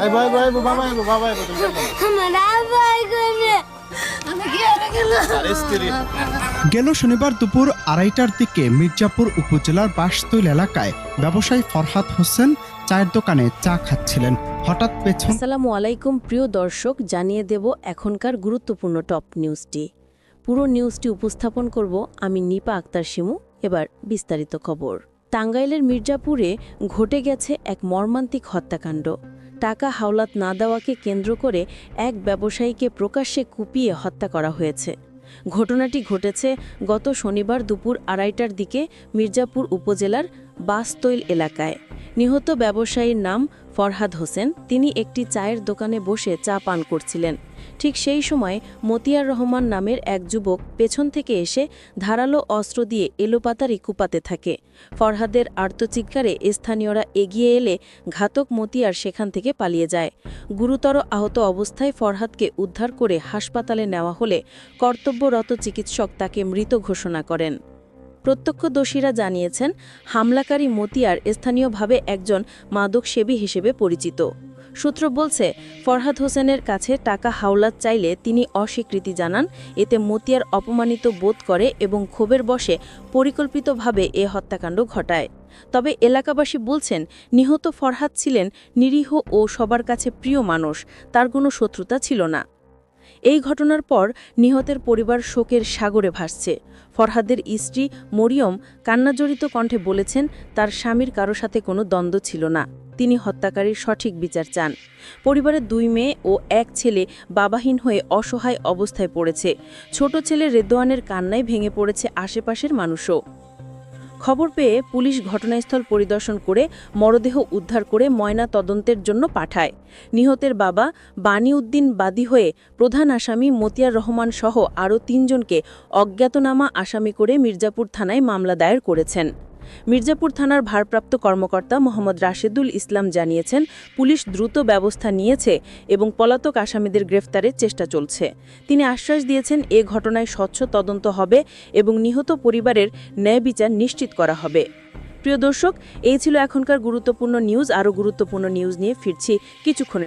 এই ভয় ভয় বাবা আইবো বাবা আইবো তুমি আমার ভয় করে আমি কি আর গেল গেল শনিবার দুপুর 2:30টার দিকে মির্জাপুর উপজেলার বাসতৈল এলাকায় ব্যবসায়ী ফরহাদ হোসেন চায়ের দোকানে চা খাচ্ছিলেন। হঠাৎ পেছন আসসালামু আলাইকুম প্রিয় দর্শক, জানিয়ে দেব এখনকার গুরুত্বপূর্ণ টপ নিউজটি। পুরো নিউজটি উপস্থাপন করব আমি নিপা আক্তার শিমু। এবার বিস্তারিত খবর। টাঙ্গাইলের মির্জাপুরে ঘটে গেছে এক মর্মান্তিক হত্যাকাণ্ড। টাকা হাওলাত না দেওয়াকে কেন্দ্র করে এক ব্যবসায়ীকে প্রকাশ্যে কুপিয়ে হত্যা করা হয়েছে। ঘটনাটি ঘটেছে গত শনিবার দুপুর 2:30টার দিকে মির্জাপুর উপজেলার বাসতৈল এলাকায়। নিহত ব্যবসায়ীর নাম ফরহাদ হোসেন। তিনি একটি চায়ের দোকানে বসে চা পান করছিলেন। ঠিক সেই সময় মতিয়ার রহমান নামের এক যুবক পেছন থেকে এসে ধারালো অস্ত্র দিয়ে এলোপাতাড়ি কুপাতে থাকে। ফরহাদের আর্তচিৎকারে স্থানীয়রা এগিয়ে এলে ঘাতক মতিয়ার সেখান থেকে পালিয়ে যায়। গুরুতর আহত অবস্থায় ফরহাদকে উদ্ধার করে হাসপাতালে নেওয়া হলে কর্তব্যরত চিকিৎসক তাকে মৃত ঘোষণা করেন। প্রত্যক্ষদর্শীরা জানিয়েছেন, হামলাকারী মতিয়ার স্থানীয়ভাবে একজন মাদকসেবী হিসেবে পরিচিত। সূত্র বলছে, ফরহাদ হোসেনের কাছে টাকা হাওলাত চাইলে তিনি অস্বীকৃতি জানান। এতে মতিয়ার অপমানিত বোধ করে এবং ক্ষোভের বশে পরিকল্পিতভাবে এ হত্যাকাণ্ড ঘটায়। তবে এলাকাবাসী বলছেন, নিহত ফরহাদ ছিলেন নিরীহ ও সবার কাছে প্রিয় মানুষ, তার কোনো শত্রুতা ছিল না। এই ঘটনার পর নিহতের পরিবার শোকের সাগরে ভাসছে। ফরহাদের স্ত্রী মরিয়ম কান্নাজড়িত কণ্ঠে বলেছেন, তার স্বামীর কারো সাথে কোনো দ্বন্দ্ব ছিল না। তিনি হত্যাকারীর সঠিক বিচার চান। পরিবারের 2 মেয়ে ও 1 ছেলে বাবাহীন হয়ে অসহায় অবস্থায় পড়েছে। ছোট ছেলে রেদওয়ানের কান্নায় ভেঙে পড়েছে আশেপাশের মানুষও। খবর পেয়ে পুলিশ ঘটনাস্থল পরিদর্শন করে মরদেহ উদ্ধার করে ময়না তদন্তের জন্য পাঠায়। নিহতের বাবা বানী উদ্দিন বাদী হয়ে প্রধান আসামি মতিয়ার রহমান সহ আরও 3 জনকে অজ্ঞাতনামা আসামি করে মির্জাপুর থানায় মামলা দায়ের করেছেন। মির্জাপুর থানার ভারপ্রাপ্ত কর্মকর্তা মোহাম্মদ রাশেদুল ইসলাম জানিয়েছেন, পুলিশ দ্রুত ব্যবস্থা নিয়েছে এবং পলাতক আসামিদের গ্রেফতারের চেষ্টা চলছে। তিনি আশ্বাস দিয়েছেন, এ ঘটনায় স্বচ্ছ তদন্ত হবে এবং নিহত পরিবারের ন্যায় বিচার নিশ্চিত করা হবে। প্রিয় দর্শক, এই ছিল এখনকার গুরুত্বপূর্ণ নিউজ। আরও গুরুত্বপূর্ণ নিউজ নিয়ে ফিরছি কিছুক্ষণের